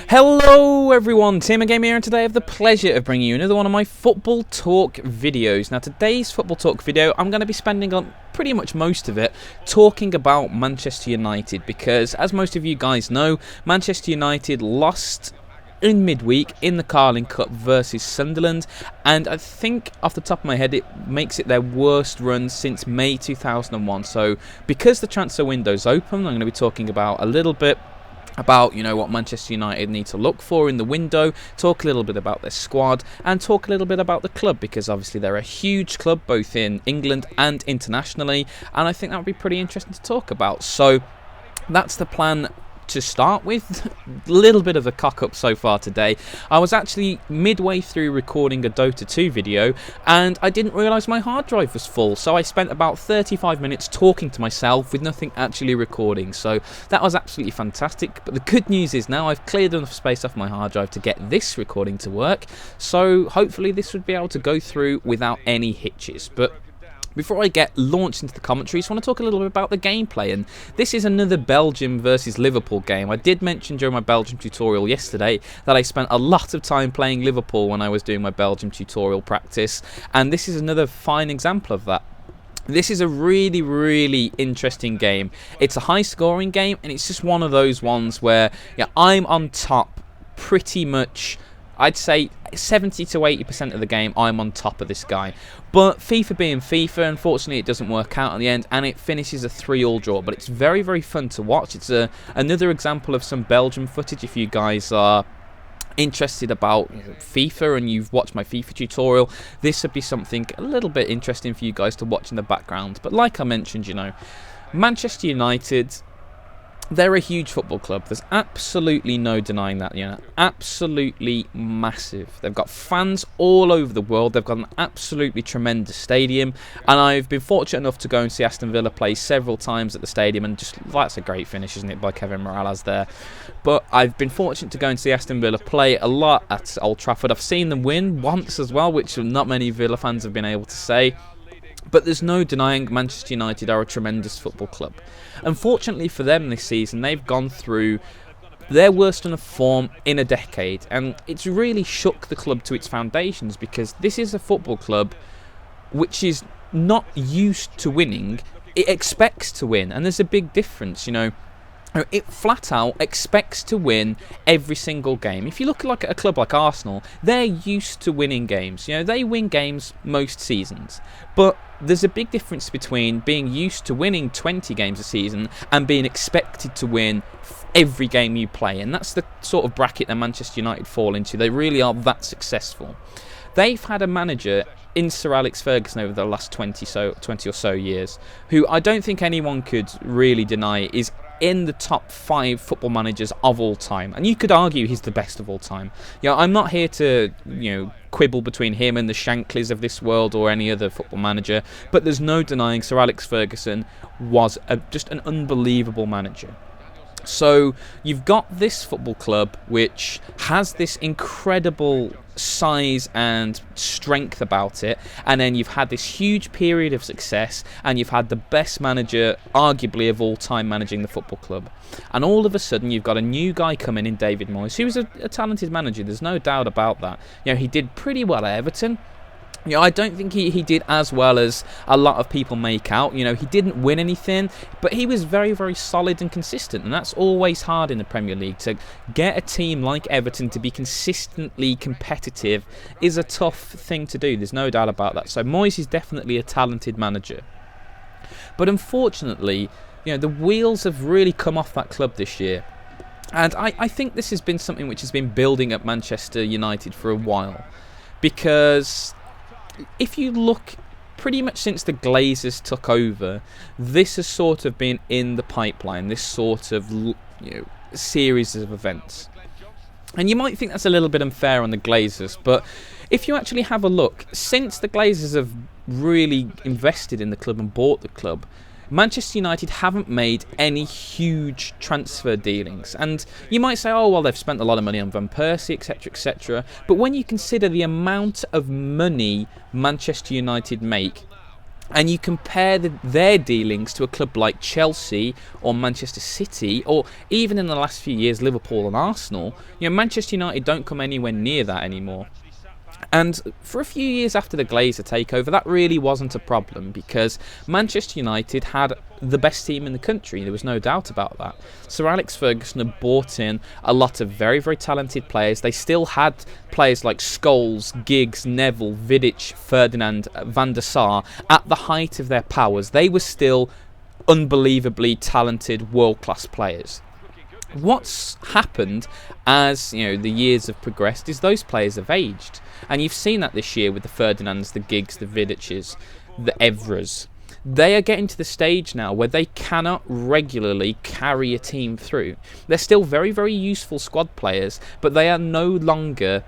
Hello everyone, Tmmgamer here, and today I have the pleasure of bringing you another one of my Football Talk videos. Now today's Football Talk video, I'm going to be spending on pretty much most of it talking about Manchester United, because as most of you guys know, Manchester United lost in midweek in the Carling Cup versus Sunderland, and I think off the top of my head it makes it their worst run since May 2001. So because the transfer window's open, I'm going to be talking about a little bit about, what Manchester United need to look for in the window, talk a little bit about their squad, and talk a little bit about the club, because obviously they're a huge club both in England and internationally, and I think that would be pretty interesting to talk about. So that's the plan to start with. A little bit of a cock-up so far today. I was actually midway through recording a Dota 2 video and I didn't realise my hard drive was full, so I spent about 35 minutes talking to myself with nothing actually recording, so that was absolutely fantastic. But the good news is now I've cleared enough space off my hard drive to get this recording to work, so hopefully this would be able to go through without any hitches. But before I get launched into the commentary, I just want to talk a little bit about the gameplay, and this is another Belgium versus Liverpool game. I did mention during my Belgium tutorial yesterday that I spent a lot of time playing Liverpool when I was doing my Belgium tutorial practice, and this is another fine example of that. This is a really, really interesting game. It's a high-scoring game, and it's just one of those ones where I'm on top pretty much. I'd say 70 to 80% of the game I'm on top of this guy. But FIFA being FIFA, unfortunately it doesn't work out in the end, and it finishes a 3-3 draw. But it's very, very fun to watch. It's another example of some Belgium footage. If you guys are interested about FIFA and you've watched my FIFA tutorial, this would be something a little bit interesting for you guys to watch in the background. But like I mentioned, Manchester United, they're a huge football club. There's absolutely no denying that. Absolutely massive. They've got fans all over the world. They've got an absolutely tremendous stadium, and I've been fortunate enough to go and see Aston Villa play several times at the stadium, and just that's a great finish, isn't it, by Kevin Morales there. But I've been fortunate to go and see Aston Villa play a lot at Old Trafford. I've seen them win once as well, which not many Villa fans have been able to say. But there's no denying Manchester United are a tremendous football club. Unfortunately for them this season, they've gone through their worst run of form in a decade, and it's really shook the club to its foundations, because this is a football club which is not used to winning. It expects to win, and there's a big difference. It flat out expects to win every single game. If you look at a club like Arsenal, they're used to winning games. They win games most seasons. But there's a big difference between being used to winning 20 games a season and being expected to win every game you play. And that's the sort of bracket that Manchester United fall into. They really are that successful. They've had a manager in Sir Alex Ferguson over the last 20 or so years, who I don't think anyone could really deny is in the top 5 football managers of all time, and you could argue he's the best of all time. I'm not here to quibble between him and the Shankleys of this world or any other football manager, but there's no denying Sir Alex Ferguson was just an unbelievable manager. So you've got this football club which has this incredible size and strength about it, and then you've had this huge period of success, and you've had the best manager arguably of all time managing the football club, and all of a sudden you've got a new guy coming in, David Moyes, who was a talented manager, there's no doubt about that. He did pretty well at Everton. I don't think he did as well as a lot of people make out. He didn't win anything, but he was very, very solid and consistent, and that's always hard in the Premier League. To get a team like Everton to be consistently competitive is a tough thing to do. There's no doubt about that. So Moyes is definitely a talented manager. But unfortunately, the wheels have really come off that club this year. And I think this has been something which has been building at Manchester United for a while. Because if you look pretty much since the Glazers took over, this has sort of been in the pipeline, this sort of series of events. And you might think that's a little bit unfair on the Glazers, but if you actually have a look, since the Glazers have really invested in the club and bought the club, Manchester United haven't made any huge transfer dealings. And you might say, oh, well, they've spent a lot of money on Van Persie, etc., etc. But when you consider the amount of money Manchester United make, and you compare their dealings to a club like Chelsea or Manchester City, or even in the last few years Liverpool and Arsenal, Manchester United don't come anywhere near that anymore. And for a few years after the Glazer takeover, that really wasn't a problem, because Manchester United had the best team in the country. There was no doubt about that. Sir Alex Ferguson had brought in a lot of very, very talented players. They still had players like Scholes, Giggs, Neville, Vidic, Ferdinand, Van der Sar at the height of their powers. They were still unbelievably talented, world-class players. What's happened as the years have progressed is those players have aged, and you've seen that this year with the Ferdinands, the Giggs, the Vidics, the Evras. They are getting to the stage now where they cannot regularly carry a team through. They're still very, very useful squad players, but they are no longer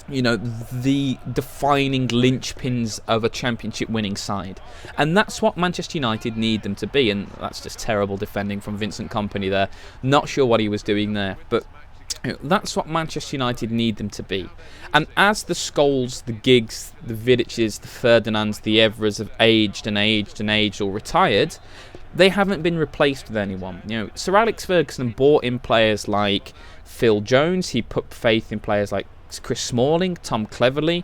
the defining linchpins of a championship winning side. And that's what Manchester United need them to be. And that's just terrible defending from Vincent Kompany there. Not sure what he was doing there, but that's what Manchester United need them to be. And as the Scholes, the Giggs, the Vidics, the Ferdinands, the Evras have aged and aged and aged or retired, they haven't been replaced with anyone. Sir Alex Ferguson brought in players like Phil Jones. He put faith in players like Chris Smalling, Tom Cleverley,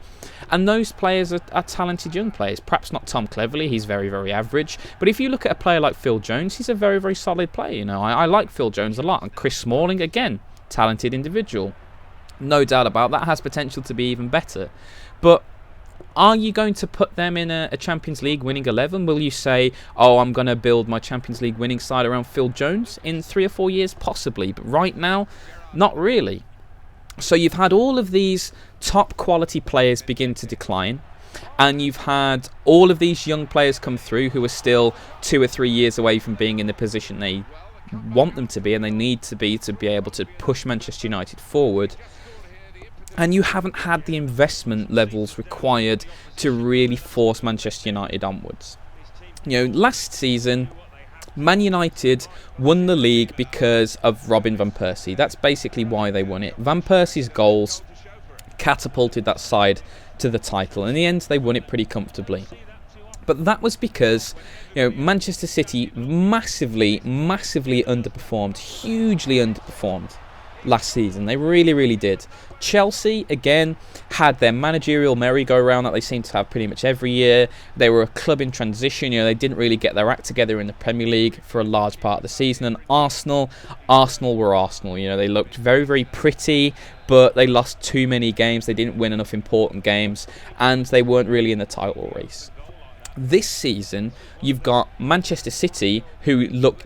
and those players are talented young players. Perhaps not Tom Cleverley, he's very, very average, but if you look at a player like Phil Jones, he's a very, very solid player. I like Phil Jones a lot, and Chris Smalling, again, talented individual. No doubt about that, has potential to be even better. But are you going to put them in a Champions League winning 11? Will you say, I'm going to build my Champions League winning side around Phil Jones in 3 or 4 years? Possibly, but right now, not really. So you've had all of these top quality players begin to decline, and you've had all of these young players come through who are still 2 or 3 years away from being in the position they want them to be and they need to be able to push Manchester United forward. And you haven't had the investment levels required to really force Manchester United onwards. Last season, Man United won the league because of Robin van Persie. That's basically why they won it. Van Persie's goals catapulted that side to the title. In the end, they won it pretty comfortably. But that was because Manchester City massively, massively underperformed, hugely underperformed last season. They really, really did. Chelsea, again, had their managerial merry-go-round that they seem to have pretty much every year. They were a club in transition. They didn't really get their act together in the Premier League for a large part of the season. And Arsenal were Arsenal. They looked very, very pretty, but they lost too many games. They didn't win enough important games, and they weren't really in the title race. This season, you've got Manchester City, who look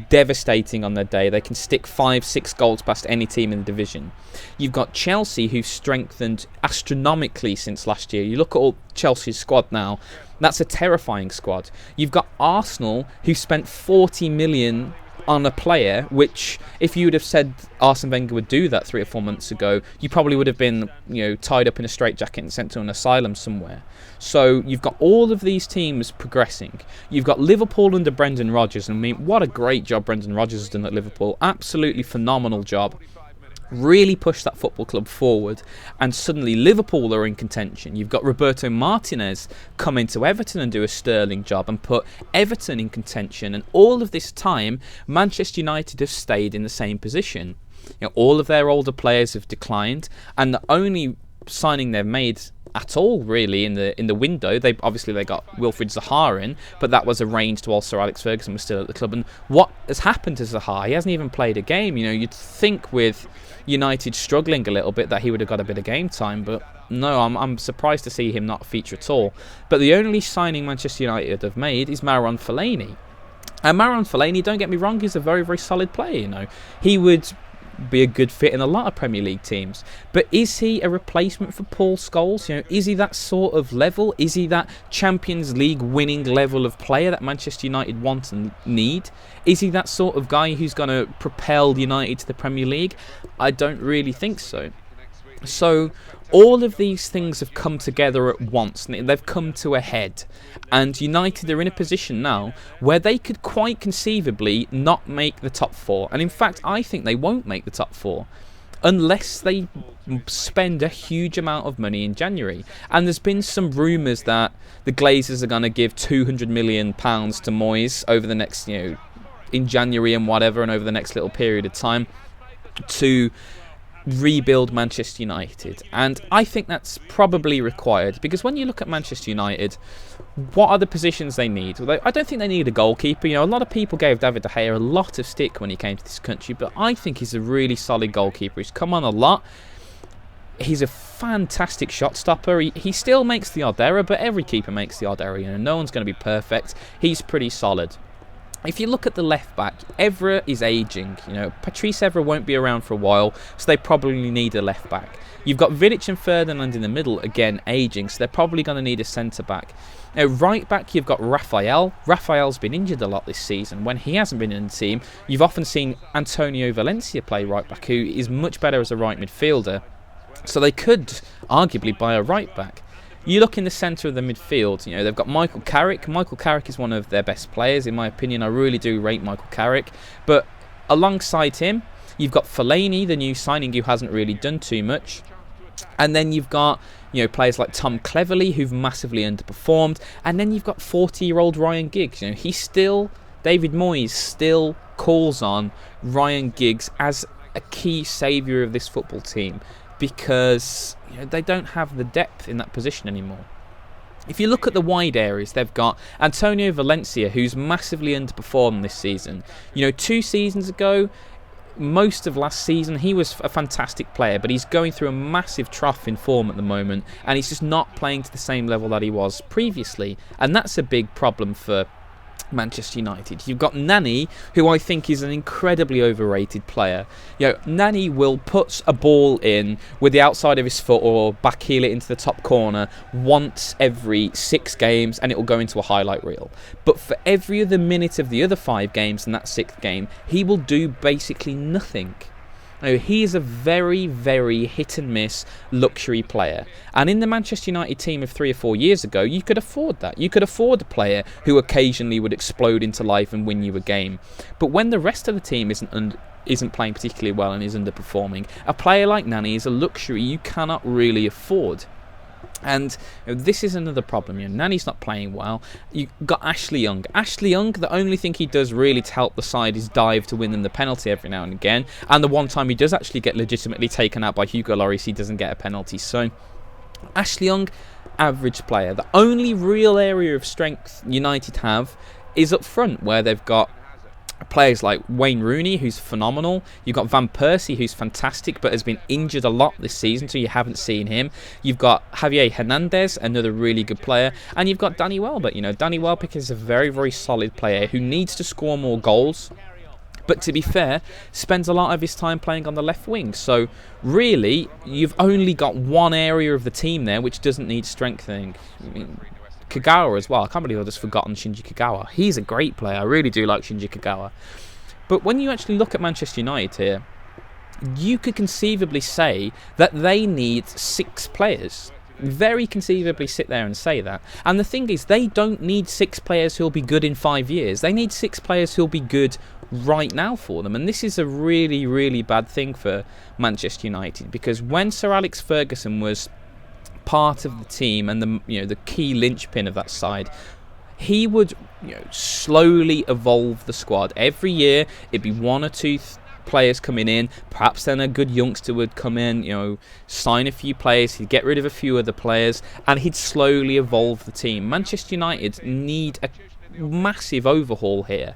devastating on their day. They can stick 5-6 goals past any team in the division. You've got Chelsea, who've strengthened astronomically since last year. You look at all Chelsea's squad now, that's a terrifying squad. You've got Arsenal, who spent 40 million on a player, which if you would have said Arsene Wenger would do that 3 or 4 months ago, you probably would have been tied up in a straitjacket and sent to an asylum somewhere. So you've got all of these teams progressing. You've got Liverpool under Brendan Rodgers, and what a great job Brendan Rodgers has done at Liverpool. Absolutely phenomenal job. Really pushed that football club forward, and suddenly Liverpool are in contention. You've got Roberto Martinez come into Everton and do a sterling job and put Everton in contention, and all of this time Manchester United have stayed in the same position. All of their older players have declined, and the only signing they've made at all really in the window, they got Wilfried Zaha in, but that was arranged while Sir Alex Ferguson was still at the club. And what has happened to Zaha? He hasn't even played a game. You'd think with United struggling a little bit that he would have got a bit of game time, but no, I'm surprised to see him not feature at all. But the only signing Manchester United have made is Marouane Fellaini. And Marouane Fellaini, don't get me wrong, he's a very, very solid player. He would be a good fit in a lot of Premier League teams, but is he a replacement for Paul Scholes? Is he that sort of level? Is he that Champions League winning level of player that Manchester United want and need? Is he that sort of guy who's going to propel United to the Premier League? I don't really think so. So all of these things have come together at once, and they've come to a head, and United are in a position now where they could quite conceivably not make the top 4, and in fact I think they won't make the top 4. unless they spend a huge amount of money in January. And there's been some rumours that the Glazers are going to give £200 million to Moyes over the next, in January and whatever, and over the next little period of time to rebuild Manchester United. And I think that's probably required, because when you look at Manchester United, what are the positions they need? Well, I don't think they need a goalkeeper. A lot of people gave David De Gea a lot of stick when he came to this country, but I think he's a really solid goalkeeper. He's come on a lot. He's a fantastic shot stopper. He still makes the odd error, but every keeper makes the odd error. No one's going to be perfect. He's pretty solid. If you look at the left back, Evra is ageing. Patrice Evra won't be around for a while, so they probably need a left back. You've got Vidic and Ferdinand in the middle, again ageing, so they're probably going to need a centre back. Now, right back, you've got Rafael. Rafael's been injured a lot this season. When he hasn't been in the team, you've often seen Antonio Valencia play right back, who is much better as a right midfielder. So they could arguably buy a right back. You look in the centre of the midfield, they've got Michael Carrick. Michael Carrick is one of their best players, in my opinion. I really do rate Michael Carrick. But alongside him, you've got Fellaini, the new signing, who hasn't really done too much. And then you've got, players like Tom Cleverley, who've massively underperformed. And then you've got 40-year-old Ryan Giggs. David Moyes still calls on Ryan Giggs as a key saviour of this football team, because they don't have the depth in that position anymore. If you look at the wide areas, they've got Antonio Valencia, who's massively underperformed this season. 2 seasons ago, most of last season, he was a fantastic player, but he's going through a massive trough in form at the moment, and he's just not playing to the same level that he was previously, and that's a big problem for Manchester United. You've got Nani, who I think is an incredibly overrated player. Nani will put a ball in with the outside of his foot or back heel it into the top corner once every 6 games, and it will go into a highlight reel. But for every other minute of the other 5 games in that 6th game, he will do basically nothing. He is a very, very hit-and-miss luxury player. And in the Manchester United team of 3 or 4 years ago, you could afford that. You could afford a player who occasionally would explode into life and win you a game. But when the rest of the team isn't playing particularly well and is underperforming, a player like Nani is a luxury you cannot really afford. And this is another problem. Nani's not playing well. You've got Ashley Young. Ashley Young, the only thing he does really to help the side is dive to win them the penalty every now and again. And the one time he does actually get legitimately taken out by Hugo Lloris, he doesn't get a penalty. So Ashley Young, average player. The only real area of strength United have is up front, where they've got players like Wayne Rooney, who's phenomenal. You've got Van Persie, who's fantastic, but has been injured a lot this season, so you haven't seen him. You've got Javier Hernandez, another really good player. And you've got Danny Welbeck. Danny Welbeck is a very, very solid player who needs to score more goals. But to be fair, spends a lot of his time playing on the left wing. So really, you've only got one area of the team there which doesn't need strengthening. Kagawa as well. I can't believe I've just forgotten Shinji Kagawa. He's a great player. I really do like Shinji Kagawa. But when you actually look at Manchester United here, you could conceivably say that they need 6 players. Very conceivably sit there and say that. And the thing is, they don't need 6 players who'll be good in 5 years. They need 6 players who'll be good right now for them. And this is a really, really bad thing for Manchester United, because when Sir Alex Ferguson was part of the team and the key linchpin of that side, he would slowly evolve the squad. Every year it'd be 1 or 2 players coming in, perhaps then a good youngster would come in, sign a few players, he'd get rid of a few other players, and he'd slowly evolve the team. Manchester United need a massive overhaul here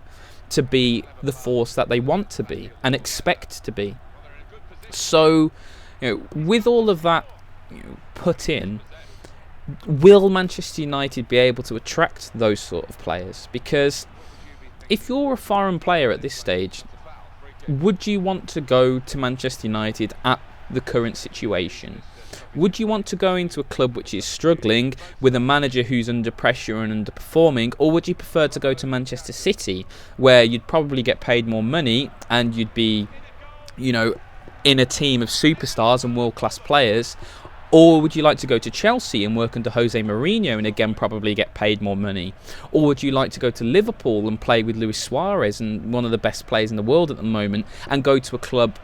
to be the force that they want to be and expect to be. So with all of that put in, will Manchester United be able to attract those sort of players? Because if you're a foreign player at this stage, would you want to go to Manchester United at the current situation? Would you want to go into a club which is struggling with a manager who's under pressure and underperforming, or would you prefer to go to Manchester City, where you'd probably get paid more money and you'd be in a team of superstars and world-class players? Or would you like to go to Chelsea and work under Jose Mourinho and again probably get paid more money? Or would you like to go to Liverpool and play with Luis Suarez and one of the best players in the world at the moment, and go to a club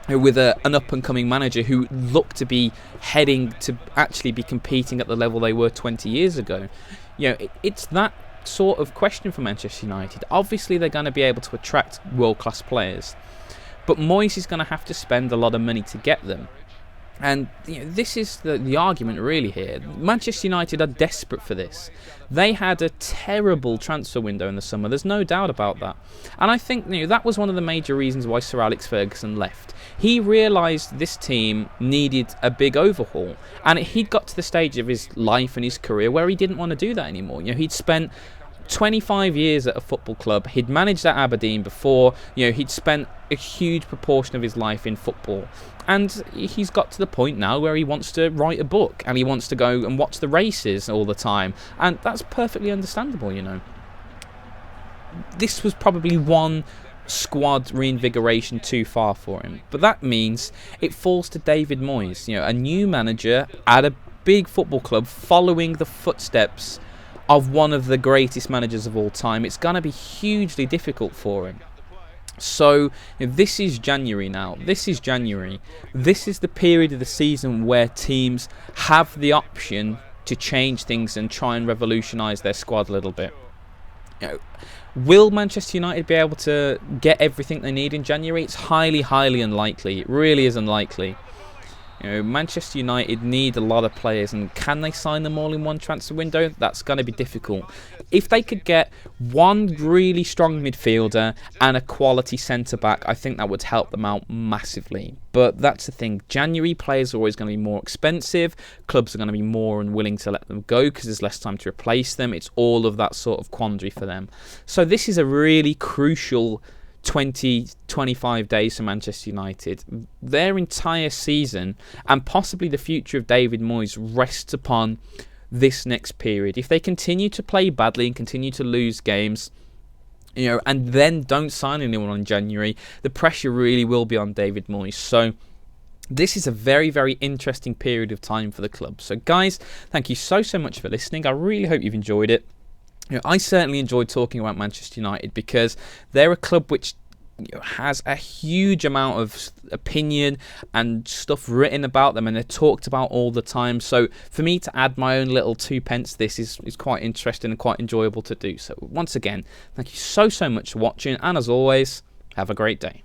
with an up-and-coming manager who looked to be heading to actually be competing at the level they were 20 years ago. It's that sort of question for Manchester United. Obviously, they're going to be able to attract world-class players, but Moyes is going to have to spend a lot of money to get them. And this is the argument really here. Manchester United are desperate for this. They had a terrible transfer window in the summer. There's no doubt about that. And I think that was one of the major reasons why Sir Alex Ferguson left. He realised this team needed a big overhaul. And he'd got to the stage of his life and his career where he didn't want to do that anymore. He'd spent 25 years at a football club. He'd managed at Aberdeen before. He'd spent a huge proportion of his life in football. And he's got to the point now where he wants to write a book and he wants to go and watch the races all the time. And that's perfectly understandable, This was probably one squad reinvigoration too far for him. But that means it falls to David Moyes, a new manager at a big football club following the footsteps of one of the greatest managers of all time. It's going to be hugely difficult for him. So this is January now. This is January. This is the period of the season where teams have the option to change things and try and revolutionise their squad a little bit. Will Manchester United be able to get everything they need in January? It's highly, highly unlikely. It really is unlikely. Manchester United need a lot of players, and can they sign them all in one transfer window? That's going to be difficult. If they could get one really strong midfielder and a quality centre-back, I think that would help them out massively. But that's the thing. January players are always going to be more expensive. Clubs are going to be more unwilling to let them go because there's less time to replace them. It's all of that sort of quandary for them. So this is a really crucial 25 days for Manchester United. Their entire season and possibly the future of David Moyes rests upon this next period. If they continue to play badly and continue to lose games, and then don't sign anyone in January, the pressure really will be on David Moyes. So this is a very, very interesting period of time for the club. So guys, thank you so much for listening. I really hope you've enjoyed it. I certainly enjoyed talking about Manchester United because they're a club which has a huge amount of opinion and stuff written about them, and they're talked about all the time. So for me to add my own little 2 pence, this is quite interesting and quite enjoyable to do. So once again, thank you so much for watching, and as always, have a great day.